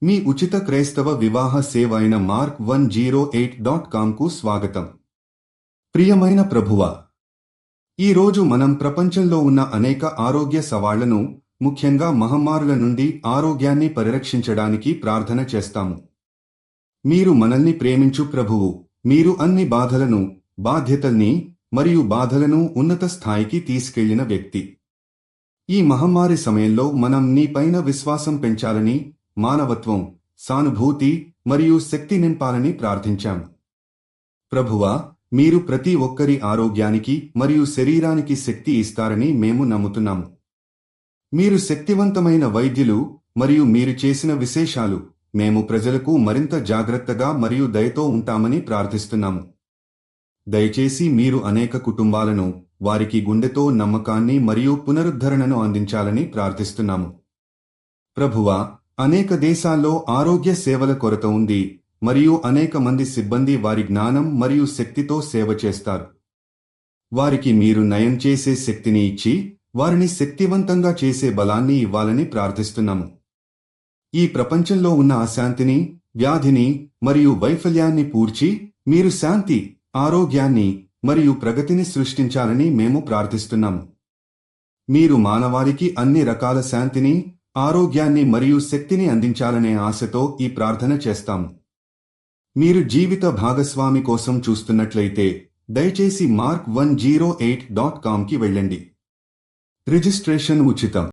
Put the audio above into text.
మీ ఉచిత క్రైస్తవ వివాహ సేవ అయిన mark108.comకు స్వాగతం. ప్రియమైన ప్రభువా, ఈరోజు మనం ప్రపంచంలో ఉన్న అనేక ఆరోగ్య సవాళ్లను, ముఖ్యంగా మహమ్మారుల నుండి ఆరోగ్యాన్ని పరిరక్షించడానికి ప్రార్థన చేస్తాము. మీరు మనల్ని ప్రేమించు ప్రభువు, మీరు అన్ని బాధలను, బాధ్యతల్ని మరియు బాధలను ఉన్నత స్థాయికి తీసుకెళ్లిన వ్యక్తి. ఈ మహమ్మారి సమయంలో మనం నీపైన విశ్వాసం పెంచాలని, మానవత్వం, సానుభూతి మరియు శక్తి నింపాలని ప్రార్థించాం. ప్రభువా, మీరు ప్రతి ఒక్కరి ఆరోగ్యానికి మరియు శరీరానికి శక్తి ఇస్తారని మేము నమ్ముతున్నాము. మీరు శక్తివంతమైన వైద్యులు మరియు మీరు చేసిన విశేషాలు, మేము ప్రజలకు మరింత జాగ్రత్తగా మరియు దయతో ఉంటామని ప్రార్థిస్తున్నాము. దయచేసి మీరు అనేక కుటుంబాలను, వారికి గుండెతో నమ్మకాన్ని మరియు పునరుద్ధరణను అందించాలని ప్రార్థిస్తున్నాము. ప్రభువా, అనేక దేశాల్లో ఆరోగ్య సేవల కొరత ఉంది మరియు అనేక మంది సిబ్బంది వారి జ్ఞానం మరియు శక్తితో సేవ చేస్తారు. వారికి మీరు నయం చేసే శక్తిని ఇచ్చి, వారిని శక్తివంతంగా చేసే బలాన్ని ఇవ్వాలని ప్రార్థిస్తున్నాము. ఈ ప్రపంచంలో ఉన్న అశాంతిని, వ్యాధిని మరియు వైఫల్యాన్ని పూడ్చి, మీరు శాంతి, ఆరోగ్యాన్ని మరియు ప్రగతిని సృష్టించాలని మేము ప్రార్థిస్తున్నాము. మీరు మానవాళికి అన్ని రకాల శాంతిని, ఆరోగ్యాన్ని మరియు శక్తిని అందించాలనే ఆశతో ఈ ప్రార్థన చేస్తాము. మీరు జీవిత భాగస్వామి కోసం చూస్తున్నట్లయితే దయచేసి mark108.comకి వెళ్ళండి. రిజిస్ట్రేషన్ ఉచితం.